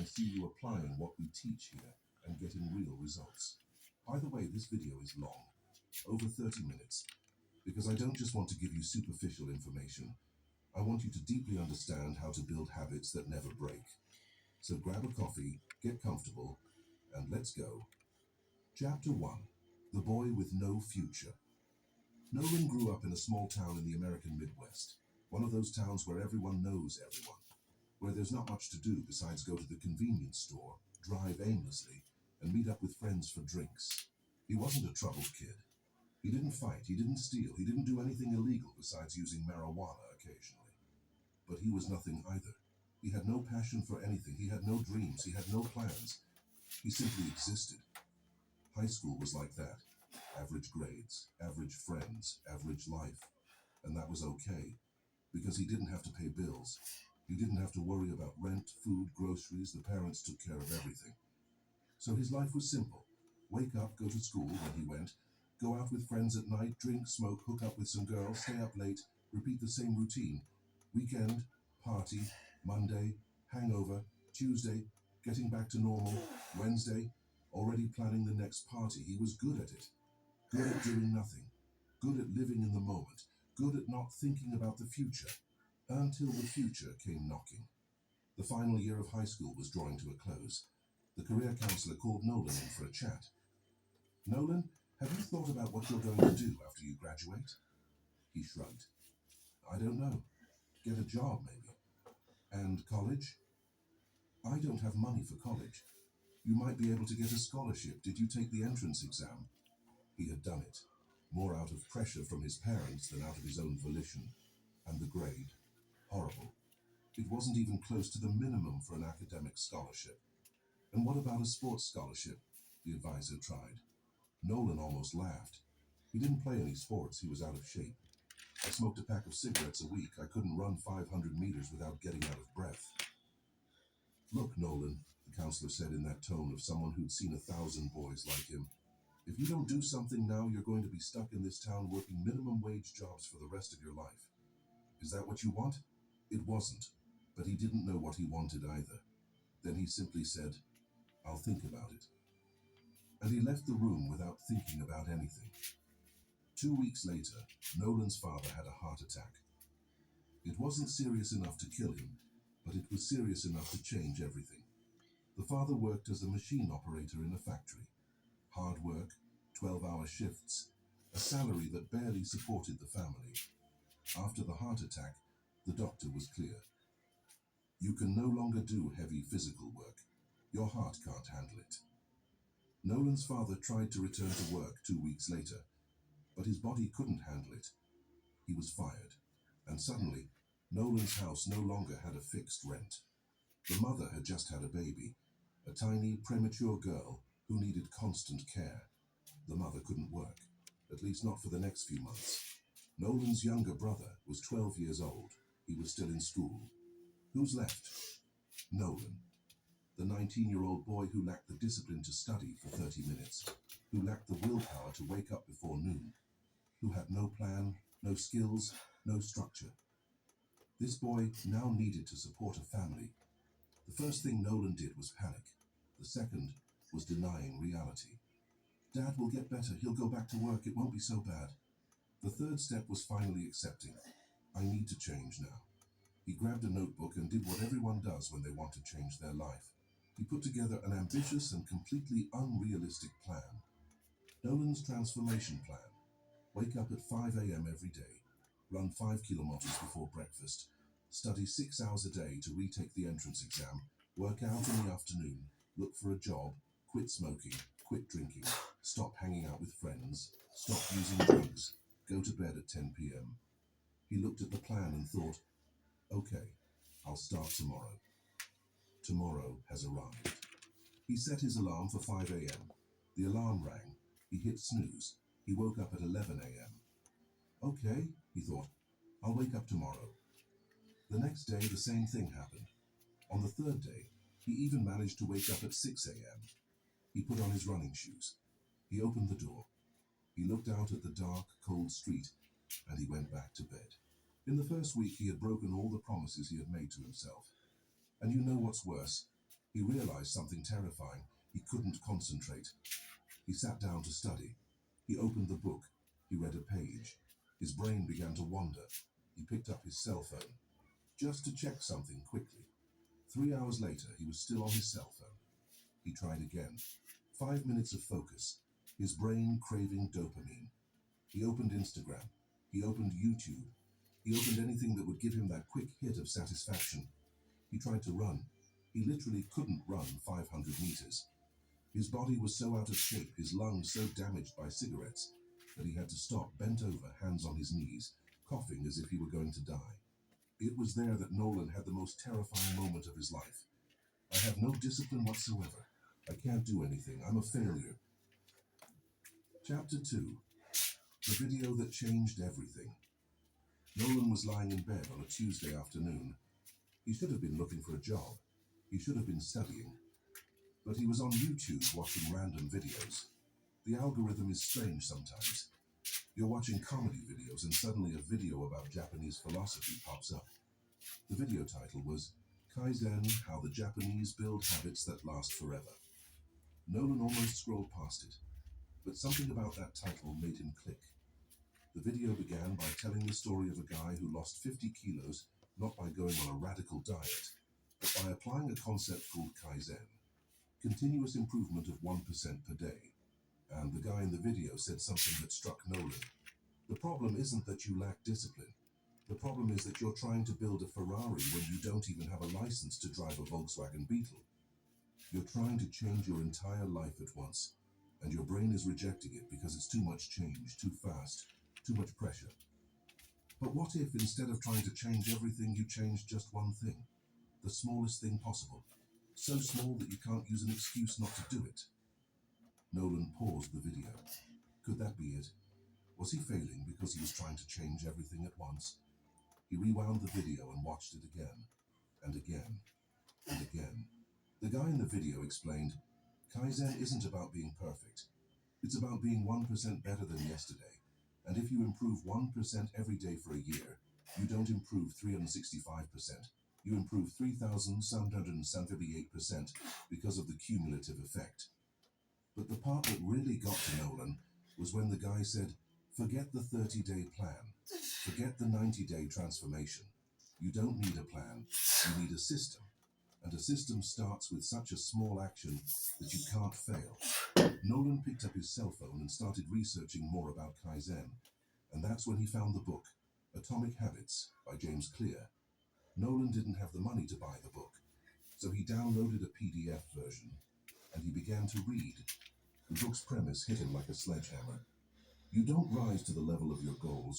I see you applying what we teach here and getting real results. By the way, this video is long, over 30 minutes, because I don't just want to give you superficial information. I want you to deeply understand how to build habits that never break. So grab a coffee, get comfortable, and let's go. Chapter 1. The Boy with No Future. Nolan grew up in a small town in the American Midwest, one of those towns where everyone knows everyone, where there's not much to do besides go to the convenience store, drive aimlessly, and meet up with friends for drinks. He wasn't a troubled kid. He didn't fight, he didn't steal, he didn't do anything illegal besides using marijuana occasionally. But he was nothing either. He had no passion for anything, he had no dreams, he had no plans. He simply existed. High school was like that. Average grades, average friends, average life. And that was okay, because he didn't have to pay bills. He didn't have to worry about rent, food, groceries. The parents took care of everything. So his life was simple. Wake up, go to school when he went, go out with friends at night, drink, smoke, hook up with some girls, stay up late, repeat the same routine. Weekend, party, Monday, hangover, Tuesday, getting back to normal, Wednesday, already planning the next party. He was good at it. Good at doing nothing. Good at living in the moment. Good at not thinking about the future. Until the future came knocking. The final year of high school was drawing to a close. The career counselor called Nolan in for a chat. Nolan, have you thought about what you're going to do after you graduate? He shrugged. I don't know. Get a job, maybe. And college? I don't have money for college. You might be able to get a scholarship. Did you take the entrance exam? He had done it, more out of pressure from his parents than out of his own volition. And the grade? Horrible. It wasn't even close to the minimum for an academic scholarship. And what about a sports scholarship? The advisor tried. Nolan almost laughed. He didn't play any sports, he was out of shape. I smoked a pack of cigarettes a week. I couldn't run 500 meters without getting out of breath. Look, Nolan, the counselor said in that tone of someone who'd seen 1,000 boys like him. If you don't do something now, you're going to be stuck in this town working minimum wage jobs for the rest of your life. Is that what you want? It wasn't, but he didn't know what he wanted either. Then he simply said, I'll think about it. And he left the room without thinking about anything. 2 weeks later, Nolan's father had a heart attack. It wasn't serious enough to kill him, but it was serious enough to change everything. The father worked as a machine operator in a factory. Hard work, 12-hour shifts, a salary that barely supported the family. After the heart attack, the doctor was clear. You can no longer do heavy physical work. Your heart can't handle it. Nolan's father tried to return to work 2 weeks later, but his body couldn't handle it. He was fired, and suddenly, Nolan's house no longer had a fixed rent. The mother had just had a baby, a tiny, premature girl who needed constant care. The mother couldn't work, at least not for the next few months. Nolan's younger brother was 12 years old. He was still in school. Who's left? Nolan. The 19-year-old boy who lacked the discipline to study for 30 minutes, who lacked the willpower to wake up before noon, who had no plan, no skills, no structure. This boy now needed to support a family. The first thing Nolan did was panic. The second was denying reality. Dad will get better. He'll go back to work. It won't be so bad. The third step was finally accepting. I need to change now. He grabbed a notebook and did what everyone does when they want to change their life. He put together an ambitious and completely unrealistic plan. Nolan's transformation plan. Wake up at 5 a.m. every day. Run 5 kilometers before breakfast. Study 6 hours a day to retake the entrance exam. Work out in the afternoon. Look for a job. Quit smoking. Quit drinking. Stop hanging out with friends. Stop using drugs. Go to bed at 10 p.m. He looked at the plan and thought, okay, I'll start tomorrow. Tomorrow has arrived. He set his alarm for 5 a.m. The alarm rang. He hit snooze. He woke up at 11 a.m. Okay, he thought, I'll wake up tomorrow. The next day, the same thing happened. On the third day, he even managed to wake up at 6 a.m. He put on his running shoes. He opened the door. He looked out at the dark, cold street, and he went back to bed. In the first week, he had broken all the promises he had made to himself. And you know what's worse? He realized something terrifying. He couldn't concentrate. He sat down to study. He opened the book. He read a page. His brain began to wander. He picked up his cell phone, just to check something quickly. 3 hours later, he was still on his cell phone. He tried again. 5 minutes of focus. His brain craving dopamine. He opened Instagram. He opened YouTube. He opened anything that would give him that quick hit of satisfaction. He tried to run. He literally couldn't run 500 meters. His body was so out of shape, his lungs so damaged by cigarettes, that he had to stop, bent over, hands on his knees, coughing as if he were going to die. It was there that Nolan had the most terrifying moment of his life. I have no discipline whatsoever. I can't do anything. I'm a failure. Chapter 2. The video that changed everything. Nolan was lying in bed on a Tuesday afternoon. He should have been looking for a job. He should have been studying. But he was on YouTube watching random videos. The algorithm is strange sometimes. You're watching comedy videos and suddenly a video about Japanese philosophy pops up. The video title was Kaizen, How the Japanese Build Habits That Last Forever. Nolan almost scrolled past it, but something about that title made him click. The video began by telling the story of a guy who lost 50 kilos not by going on a radical diet, but by applying a concept called Kaizen, continuous improvement of 1% per day. And the guy in the video said something that struck Nolan. The problem isn't that you lack discipline. The problem is that you're trying to build a Ferrari when you don't even have a license to drive a Volkswagen Beetle. You're trying to change your entire life at once, and your brain is rejecting it because it's too much change, too fast, too much pressure. But what if instead of trying to change everything, you change just one thing? The smallest thing possible. So small that you can't use an excuse not to do it. Nolan paused the video. Could that be it? Was he failing because he was trying to change everything at once? He rewound the video and watched it again, and again, and again. The guy in the video explained, Kaizen isn't about being perfect. It's about being 1% better than yesterday. And if you improve 1% every day for a year, you don't improve 365%. You improve 3,778% because of the cumulative effect. But the part that really got to Nolan was when the guy said, forget the 30-day plan. Forget the 90-day transformation. You don't need a plan. You need a system. And a system starts with such a small action that you can't fail. Nolan picked up his cell phone and started researching more about Kaizen. And that's when he found the book, Atomic Habits by James Clear. Nolan didn't have the money to buy the book, so he downloaded a PDF version, and he began to read. The book's premise hit him like a sledgehammer. You don't rise to the level of your goals.